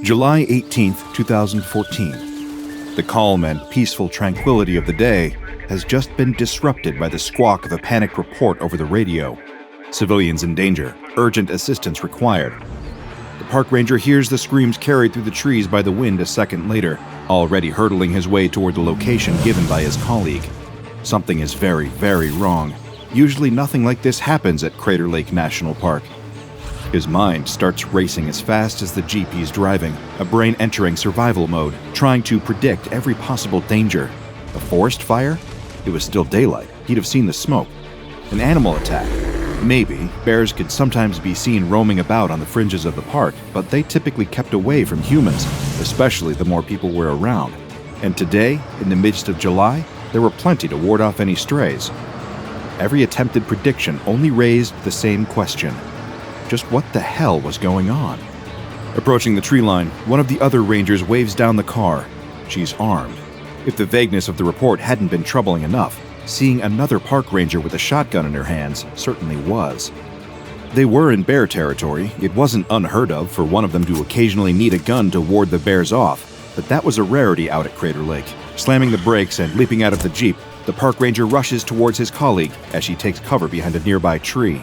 July 18, 2014. The calm and peaceful tranquility of the day has just been disrupted by the squawk of a panicked report over the radio. Civilians in danger. Urgent assistance required. The park ranger hears the screams carried through the trees by the wind a second later, already hurtling his way toward the location given by his colleague. Something is very, very wrong. Usually nothing like this happens at Crater Lake National Park. His mind starts racing as fast as the Jeep he's driving, a brain entering survival mode, trying to predict every possible danger. A forest fire? It was still daylight. He'd have seen the smoke. An animal attack? Maybe. Bears could sometimes be seen roaming about on the fringes of the park, but they typically kept away from humans, especially the more people were around. And today, in the midst of July, there were plenty to ward off any strays. Every attempted prediction only raised the same question. Just what the hell was going on? Approaching the tree line, one of the other rangers waves down the car. She's armed. If the vagueness of the report hadn't been troubling enough, seeing another park ranger with a shotgun in her hands certainly was. They were in bear territory. It wasn't unheard of for one of them to occasionally need a gun to ward the bears off, but that was a rarity out at Crater Lake. Slamming the brakes and leaping out of the Jeep, the park ranger rushes towards his colleague as she takes cover behind a nearby tree.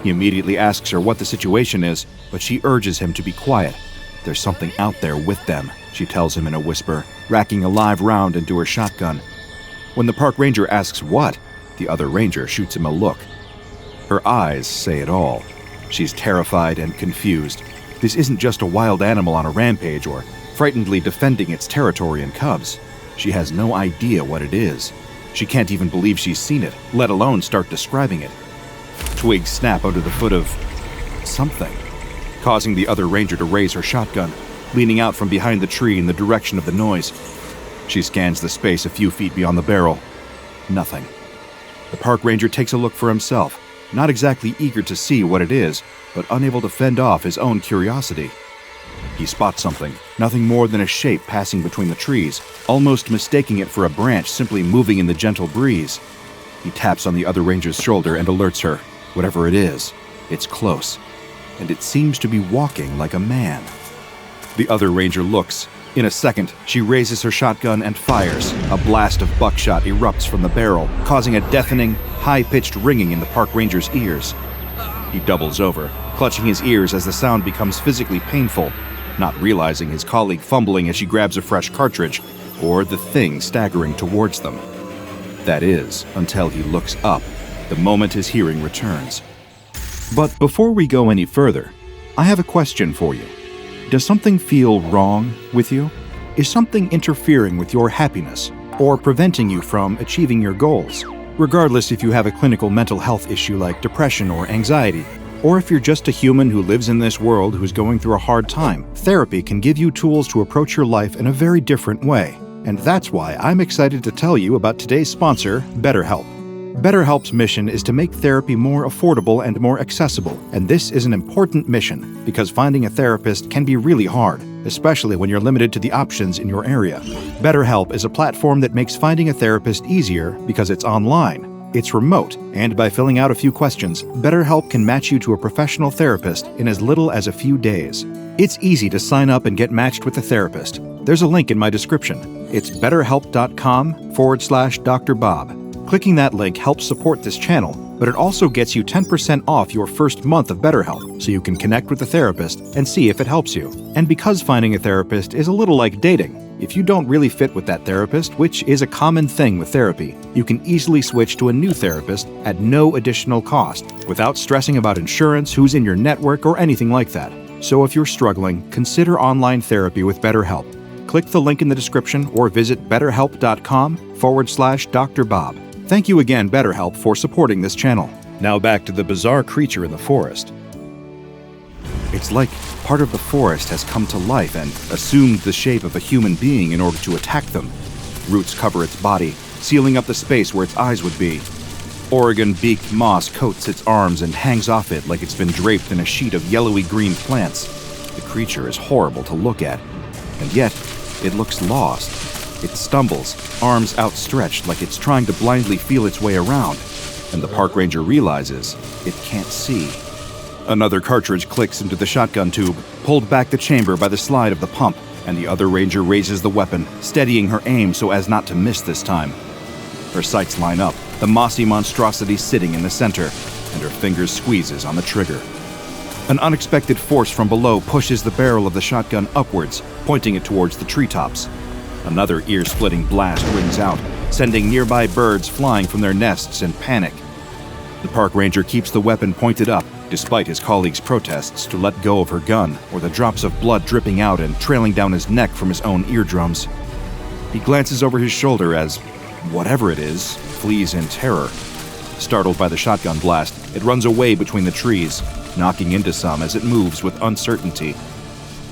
He immediately asks her what the situation is, but she urges him to be quiet. There's something out there with them, she tells him in a whisper, racking a live round into her shotgun. When the park ranger asks what, the other ranger shoots him a look. Her eyes say it all. She's terrified and confused. This isn't just a wild animal on a rampage or frightenedly defending its territory and cubs. She has no idea what it is. She can't even believe she's seen it, let alone start describing it. Twigs snap under the foot of something, causing the other ranger to raise her shotgun, leaning out from behind the tree in the direction of the noise. She scans the space a few feet beyond the barrel. Nothing. The park ranger takes a look for himself, not exactly eager to see what it is, but unable to fend off his own curiosity. He spots something, nothing more than a shape passing between the trees, almost mistaking it for a branch simply moving in the gentle breeze. He taps on the other ranger's shoulder and alerts her. Whatever it is, it's close, and it seems to be walking like a man. The other ranger looks. In a second, she raises her shotgun and fires. A blast of buckshot erupts from the barrel, causing a deafening, high-pitched ringing in the park ranger's ears. He doubles over, clutching his ears as the sound becomes physically painful, not realizing his colleague fumbling as she grabs a fresh cartridge, or the thing staggering towards them. That is, until he looks up, the moment his hearing returns. But before we go any further, I have a question for you. Does something feel wrong with you? Is something interfering with your happiness or preventing you from achieving your goals? Regardless if you have a clinical mental health issue like depression or anxiety, or if you're just a human who lives in this world who's going through a hard time, therapy can give you tools to approach your life in a very different way. And that's why I'm excited to tell you about today's sponsor, BetterHelp. BetterHelp's mission is to make therapy more affordable and more accessible, and this is an important mission because finding a therapist can be really hard, especially when you're limited to the options in your area. BetterHelp is a platform that makes finding a therapist easier because it's online, it's remote, and by filling out a few questions, BetterHelp can match you to a professional therapist in as little as a few days. It's easy to sign up and get matched with a therapist. There's a link in my description. It's betterhelp.com/DrBob. Clicking that link helps support this channel, but it also gets you 10% off your first month of BetterHelp, so you can connect with the therapist and see if it helps you. And because finding a therapist is a little like dating, if you don't really fit with that therapist, which is a common thing with therapy, you can easily switch to a new therapist at no additional cost, without stressing about insurance, who's in your network, or anything like that. So if you're struggling, consider online therapy with BetterHelp. Click the link in the description or visit betterhelp.com/DrBob. Thank you again, BetterHelp, for supporting this channel. Now back to the bizarre creature in the forest. It's like part of the forest has come to life and assumed the shape of a human being in order to attack them. Roots cover its body, sealing up the space where its eyes would be. Oregon-beaked moss coats its arms and hangs off it like it's been draped in a sheet of yellowy-green plants. The creature is horrible to look at, and yet it looks lost. It stumbles, arms outstretched like it's trying to blindly feel its way around, and the park ranger realizes it can't see. Another cartridge clicks into the shotgun tube, pulled back the chamber by the slide of the pump, and the other ranger raises the weapon, steadying her aim so as not to miss this time. Her sights line up, the mossy monstrosity sitting in the center, and her fingers squeezes on the trigger. An unexpected force from below pushes the barrel of the shotgun upwards, pointing it towards the treetops. Another ear-splitting blast rings out, sending nearby birds flying from their nests in panic. The park ranger keeps the weapon pointed up, despite his colleagues' protests to let go of her gun, or the drops of blood dripping out and trailing down his neck from his own eardrums. He glances over his shoulder as, whatever it is, flees in terror. Startled by the shotgun blast, it runs away between the trees, knocking into some as it moves with uncertainty.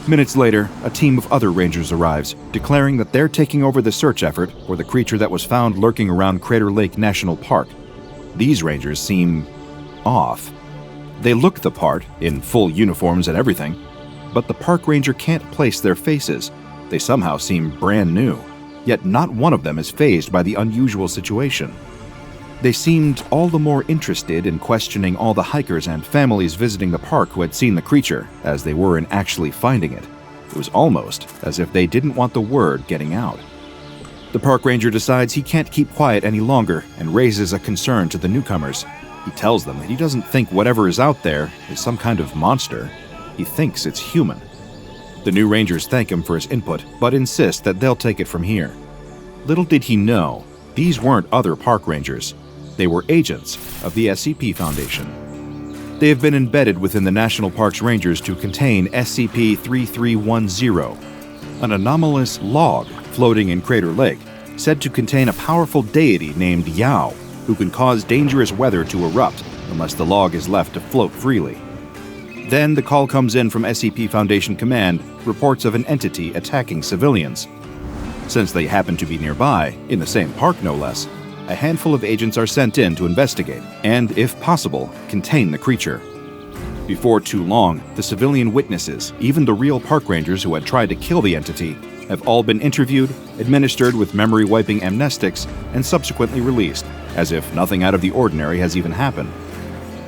Minutes later, a team of other rangers arrives, declaring that they're taking over the search effort for the creature that was found lurking around Crater Lake National Park. These rangers seem off. They look the part, in full uniforms and everything, but the park ranger can't place their faces. They somehow seem brand new, yet not one of them is fazed by the unusual situation. They seemed all the more interested in questioning all the hikers and families visiting the park who had seen the creature, as they were in actually finding it. It was almost as if they didn't want the word getting out. The park ranger decides he can't keep quiet any longer and raises a concern to the newcomers. He tells them that he doesn't think whatever is out there is some kind of monster. He thinks it's human. The new rangers thank him for his input, but insist that they'll take it from here. Little did he know, these weren't other park rangers. They were agents of the SCP Foundation. They have been embedded within the National Park's rangers to contain SCP-3310, an anomalous log floating in Crater Lake, said to contain a powerful deity named Yao, who can cause dangerous weather to erupt unless the log is left to float freely. Then the call comes in from SCP Foundation Command, reports of an entity attacking civilians. Since they happen to be nearby, in the same park no less, a handful of agents are sent in to investigate and, if possible, contain the creature. Before too long, the civilian witnesses, even the real park rangers who had tried to kill the entity, have all been interviewed, administered with memory-wiping amnestics, and subsequently released, as if nothing out of the ordinary has even happened.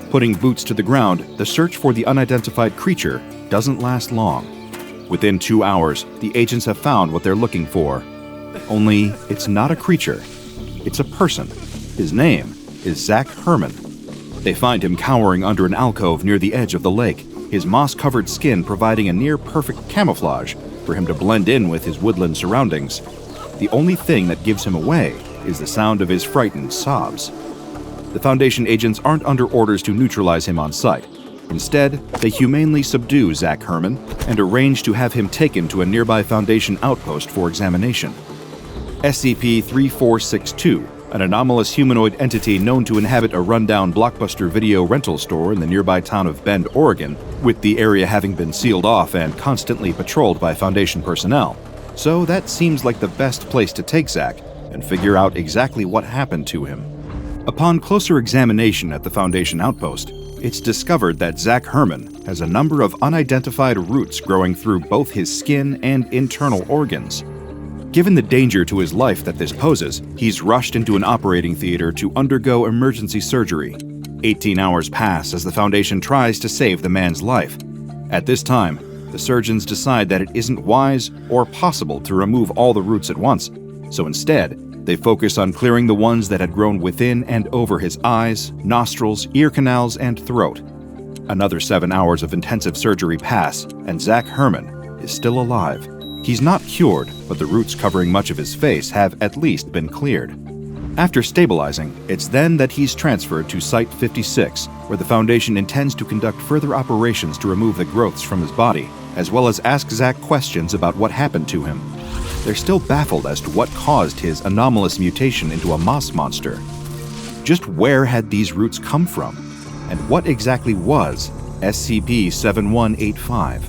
Putting boots to the ground, the search for the unidentified creature doesn't last long. Within 2 hours, the agents have found what they're looking for. Only, it's not a creature. It's a person. His name is Zach Herman. They find him cowering under an alcove near the edge of the lake, his moss-covered skin providing a near-perfect camouflage for him to blend in with his woodland surroundings. The only thing that gives him away is the sound of his frightened sobs. The Foundation agents aren't under orders to neutralize him on sight. Instead, they humanely subdue Zach Herman and arrange to have him taken to a nearby Foundation outpost for examination. SCP-3462, an anomalous humanoid entity known to inhabit a rundown Blockbuster video rental store in the nearby town of Bend, Oregon, with the area having been sealed off and constantly patrolled by Foundation personnel. So that seems like the best place to take Zach and figure out exactly what happened to him. Upon closer examination at the Foundation outpost, it's discovered that Zach Herman has a number of unidentified roots growing through both his skin and internal organs. Given the danger to his life that this poses, he's rushed into an operating theater to undergo emergency surgery. 18 hours pass as the Foundation tries to save the man's life. At this time, the surgeons decide that it isn't wise or possible to remove all the roots at once, so instead, they focus on clearing the ones that had grown within and over his eyes, nostrils, ear canals, and throat. Another 7 hours of intensive surgery pass, and Zach Herman is still alive. He's not cured, but the roots covering much of his face have at least been cleared. After stabilizing, it's then that he's transferred to Site 56, where the Foundation intends to conduct further operations to remove the growths from his body, as well as ask Zach questions about what happened to him. They're still baffled as to what caused his anomalous mutation into a moss monster. Just where had these roots come from? And what exactly was SCP-7185?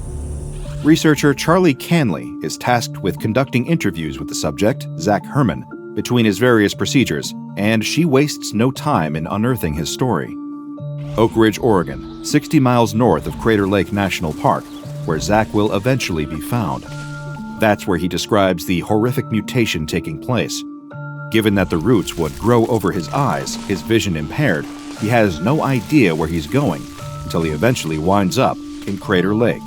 Researcher Charlie Canley is tasked with conducting interviews with the subject, Zach Herman, between his various procedures, and she wastes no time in unearthing his story. Oak Ridge, Oregon, 60 miles north of Crater Lake National Park, where Zach will eventually be found. That's where he describes the horrific mutation taking place. Given that the roots would grow over his eyes, his vision impaired, he has no idea where he's going, until he eventually winds up in Crater Lake.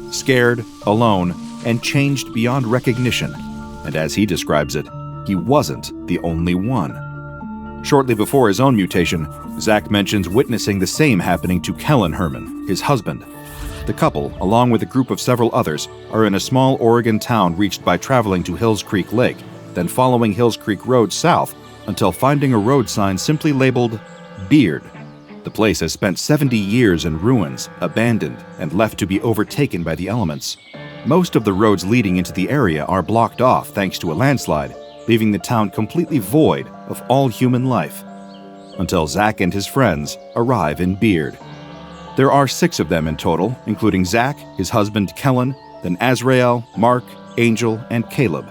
Scared, alone, and changed beyond recognition. And as he describes it, he wasn't the only one. Shortly before his own mutation, Zach mentions witnessing the same happening to Kellen Herman, his husband. The couple, along with a group of several others, are in a small Oregon town reached by traveling to Hills Creek Lake, then following Hills Creek Road south until finding a road sign simply labeled Beard. The place has spent 70 years in ruins, abandoned, and left to be overtaken by the elements. Most of the roads leading into the area are blocked off thanks to a landslide, leaving the town completely void of all human life. Until Zach and his friends arrive in Beard. There are 6 of them in total, including Zach, his husband Kellen, then Azrael, Mark, Angel, and Caleb.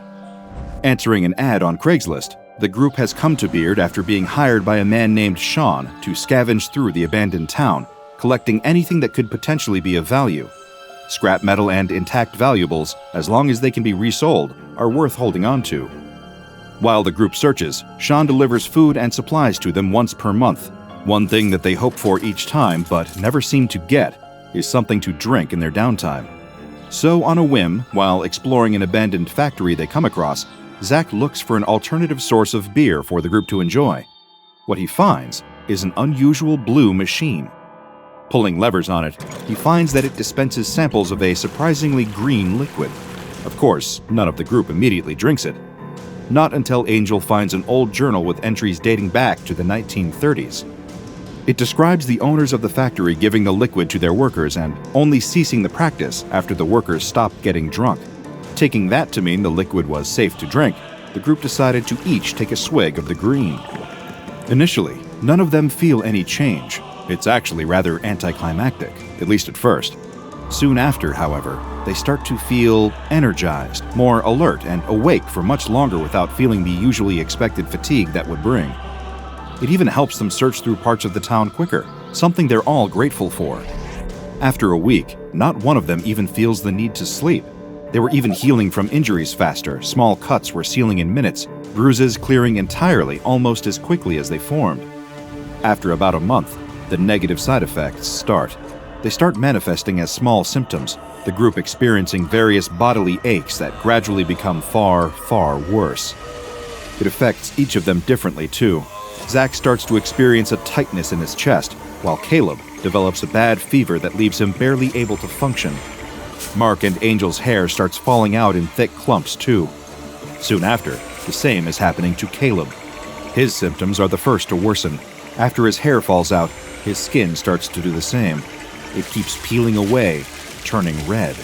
Answering an ad on Craigslist, the group has come to Beard after being hired by a man named Sean to scavenge through the abandoned town, collecting anything that could potentially be of value. Scrap metal and intact valuables, as long as they can be resold, are worth holding on to. While the group searches, Sean delivers food and supplies to them once per month. One thing that they hope for each time, but never seem to get, is something to drink in their downtime. So on a whim, while exploring an abandoned factory they come across, Zach looks for an alternative source of beer for the group to enjoy. What he finds is an unusual blue machine. Pulling levers on it, he finds that it dispenses samples of a surprisingly green liquid. Of course, none of the group immediately drinks it. Not until Angel finds an old journal with entries dating back to the 1930s. It describes the owners of the factory giving the liquid to their workers and only ceasing the practice after the workers stopped getting drunk. Taking that to mean the liquid was safe to drink, the group decided to each take a swig of the green. Initially, none of them feel any change. It's actually rather anticlimactic, at least at first. Soon after, however, they start to feel energized, more alert, and awake for much longer without feeling the usually expected fatigue that would bring. It even helps them search through parts of the town quicker, something they're all grateful for. After a week, not one of them even feels the need to sleep. They were even healing from injuries faster, small cuts were sealing in minutes, bruises clearing entirely almost as quickly as they formed. After about a month, the negative side effects start. They start manifesting as small symptoms, the group experiencing various bodily aches that gradually become far, far worse. It affects each of them differently too. Zach starts to experience a tightness in his chest, while Caleb develops a bad fever that leaves him barely able to function. Mark and Angel's hair starts falling out in thick clumps too. Soon after, the same is happening to Caleb. His symptoms are the first to worsen. After his hair falls out, his skin starts to do the same. It keeps peeling away, turning red.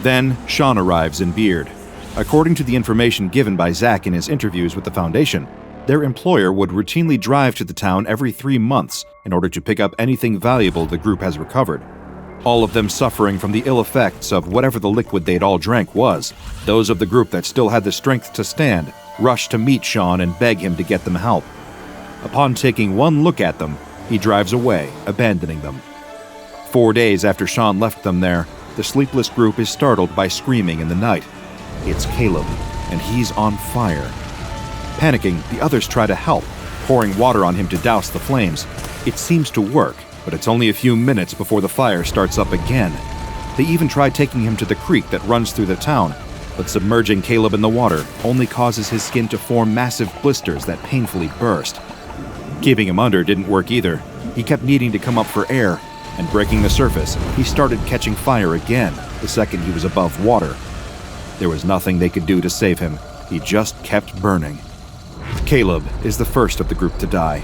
Then, Sean arrives in Beard. According to the information given by Zach in his interviews with the Foundation, their employer would routinely drive to the town every 3 months in order to pick up anything valuable the group has recovered. All of them suffering from the ill effects of whatever the liquid they'd all drank was. Those of the group that still had the strength to stand rushed to meet Sean and beg him to get them help. Upon taking one look at them, he drives away, abandoning them. 4 days after Sean left them there, the sleepless group is startled by screaming in the night. It's Caleb, and he's on fire. Panicking, the others try to help, pouring water on him to douse the flames. It seems to work, but it's only a few minutes before the fire starts up again. They even try taking him to the creek that runs through the town, but submerging Caleb in the water only causes his skin to form massive blisters that painfully burst. Keeping him under didn't work either. He kept needing to come up for air, and breaking the surface, he started catching fire again the second he was above water. There was nothing they could do to save him. He just kept burning. Caleb is the first of the group to die.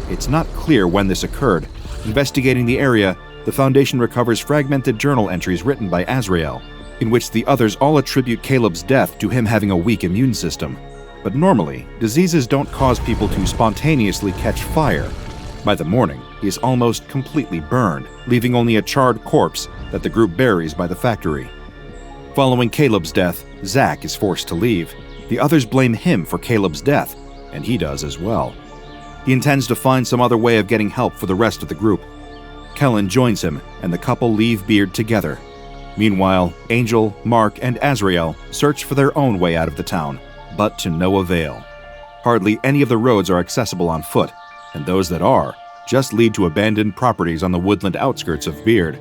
It's not clear when this occurred. Investigating the area, the Foundation recovers fragmented journal entries written by Azrael, in which the others all attribute Caleb's death to him having a weak immune system. But normally, diseases don't cause people to spontaneously catch fire. By the morning, he is almost completely burned, leaving only a charred corpse that the group buries by the factory. Following Caleb's death, Zach is forced to leave. The others blame him for Caleb's death, and he does as well. He intends to find some other way of getting help for the rest of the group. Kellen joins him, and the couple leave Beard together. Meanwhile, Angel, Mark, and Azrael search for their own way out of the town, but to no avail. Hardly any of the roads are accessible on foot, and those that are just lead to abandoned properties on the woodland outskirts of Beard.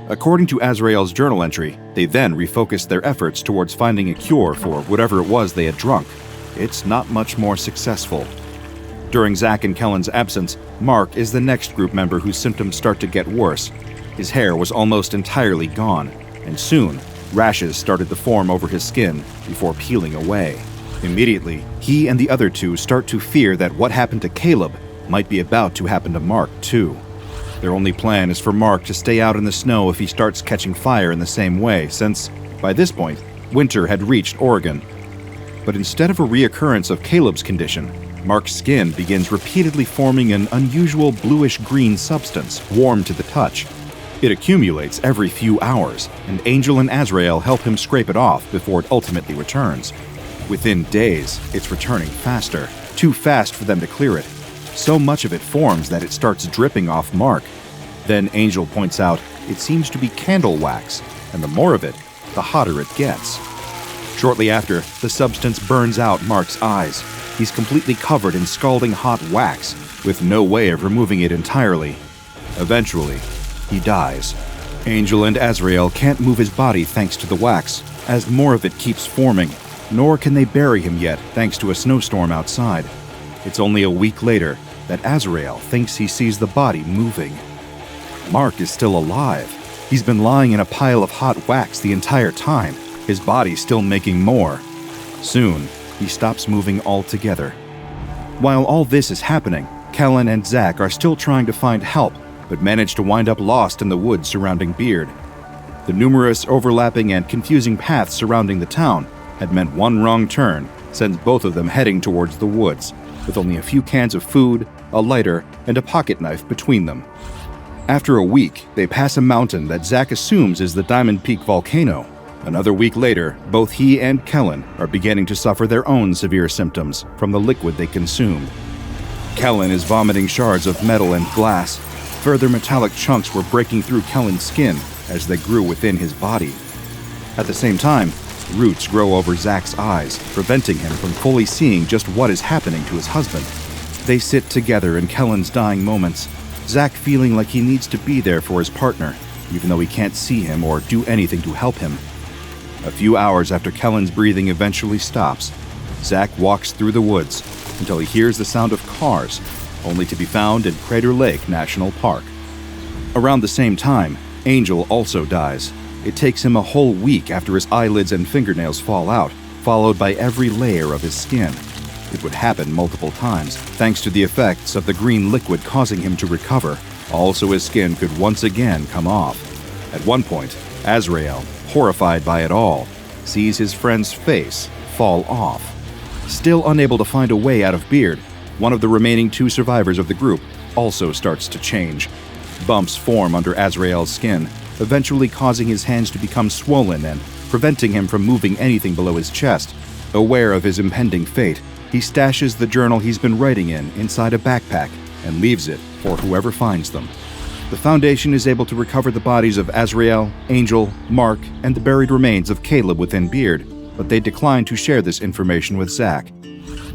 According to Azrael's journal entry, they then refocused their efforts towards finding a cure for whatever it was they had drunk. It's not much more successful. During Zach and Kellen's absence, Mark is the next group member whose symptoms start to get worse. His hair was almost entirely gone, and soon, rashes started to form over his skin before peeling away. Immediately, he and the other two start to fear that what happened to Caleb might be about to happen to Mark, too. Their only plan is for Mark to stay out in the snow if he starts catching fire in the same way, since, by this point, winter had reached Oregon. But instead of a reoccurrence of Caleb's condition, Mark's skin begins repeatedly forming an unusual bluish-green substance, warm to the touch. It accumulates every few hours, and Angel and Azrael help him scrape it off before it ultimately returns. Within days, it's returning faster, too fast for them to clear it. So much of it forms that it starts dripping off Mark. Then Angel points out it seems to be candle wax, and the more of it, the hotter it gets. Shortly after, the substance burns out Mark's eyes. He's completely covered in scalding hot wax, with no way of removing it entirely. Eventually, he dies. Angel and Azrael can't move his body thanks to the wax, as more of it keeps forming, nor can they bury him yet thanks to a snowstorm outside. It's only a week later that Azrael thinks he sees the body moving. Mark is still alive. He's been lying in a pile of hot wax the entire time, his body still making more. Soon, he stops moving altogether. While all this is happening, Kellen and Zach are still trying to find help, but manage to wind up lost in the woods surrounding Beard. The numerous overlapping and confusing paths surrounding the town had meant one wrong turn sends both of them heading towards the woods, with only a few cans of food, a lighter, and a pocket knife between them. After a week, they pass a mountain that Zach assumes is the Diamond Peak volcano. Another week later, both he and Kellen are beginning to suffer their own severe symptoms from the liquid they consumed. Kellen is vomiting shards of metal and glass. Further metallic chunks were breaking through Kellen's skin as they grew within his body. At the same time, roots grow over Zach's eyes, preventing him from fully seeing just what is happening to his husband. They sit together in Kellen's dying moments, Zach feeling like he needs to be there for his partner, even though he can't see him or do anything to help him. A few hours after Kellen's breathing eventually stops, Zach walks through the woods until he hears the sound of cars, only to be found in Crater Lake National Park. Around the same time, Angel also dies. It takes him a whole week after his eyelids and fingernails fall out, followed by every layer of his skin. It would happen multiple times, thanks to the effects of the green liquid causing him to recover, also his skin could once again come off. At one point, Azrael, horrified by it all, sees his friend's face fall off. Still unable to find a way out of Beard, one of the remaining two survivors of the group also starts to change. Bumps form under Azrael's skin, eventually causing his hands to become swollen and preventing him from moving anything below his chest. Aware of his impending fate, he stashes the journal he's been writing in inside a backpack and leaves it for whoever finds them. The Foundation is able to recover the bodies of Azrael, Angel, Mark, and the buried remains of Caleb within Beard, but they decline to share this information with Zach.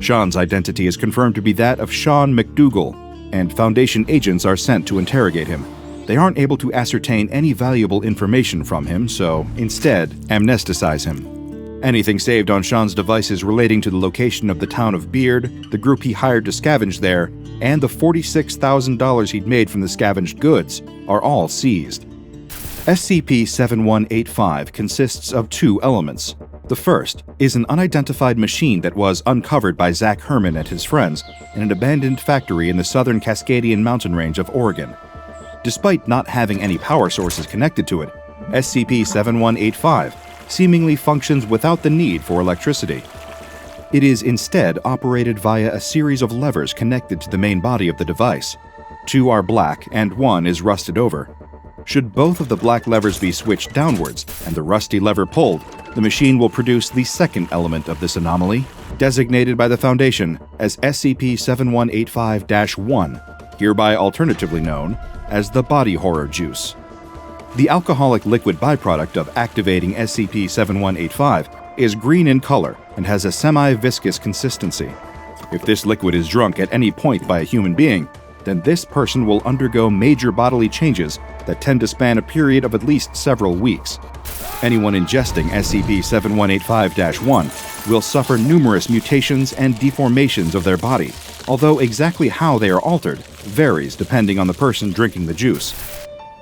Sean's identity is confirmed to be that of Sean McDougal, and Foundation agents are sent to interrogate him. They aren't able to ascertain any valuable information from him, so instead amnesticize him. Anything saved on Sean's devices relating to the location of the town of Beard, the group he hired to scavenge there, and the $46,000 he'd made from the scavenged goods are all seized. SCP-7185 consists of two elements. The first is an unidentified machine that was uncovered by Zach Herman and his friends in an abandoned factory in the Southern Cascadian Mountain Range of Oregon. Despite not having any power sources connected to it, SCP-7185 seemingly functions without the need for electricity. It is instead operated via a series of levers connected to the main body of the device. Two are black and one is rusted over. Should both of the black levers be switched downwards and the rusty lever pulled, the machine will produce the second element of this anomaly, designated by the Foundation as SCP-7185-1, hereby alternatively known as the body horror juice. The alcoholic liquid byproduct of activating SCP-7185 is green in color and has a semi-viscous consistency. If this liquid is drunk at any point by a human being, then this person will undergo major bodily changes that tend to span a period of at least several weeks. Anyone ingesting SCP-7185-1 will suffer numerous mutations and deformations of their body, although exactly how they are altered varies depending on the person drinking the juice.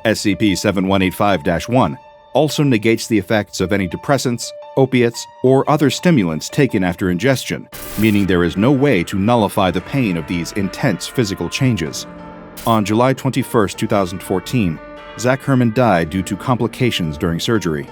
SCP-7185-1 also negates the effects of any depressants, opiates, or other stimulants taken after ingestion, meaning there is no way to nullify the pain of these intense physical changes. On July 21, 2014, Zach Herman died due to complications during surgery.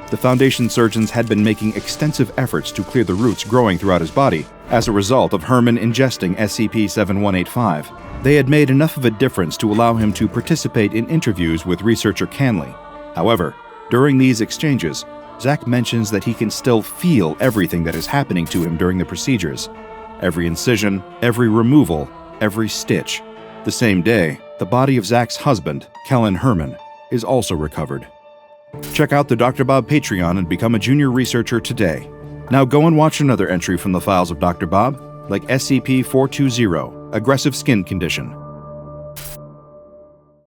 The Foundation surgeons had been making extensive efforts to clear the roots growing throughout his body as a result of Herman ingesting SCP-7185. They had made enough of a difference to allow him to participate in interviews with researcher Canley. However, during these exchanges, Zach mentions that he can still feel everything that is happening to him during the procedures. Every incision, every removal, every stitch. The same day, the body of Zach's husband, Kellen Herman, is also recovered. Check out the DrBob Patreon and become a junior researcher today. Now go and watch another entry from the files of DrBob, like SCP-420, Aggressive Skin Condition.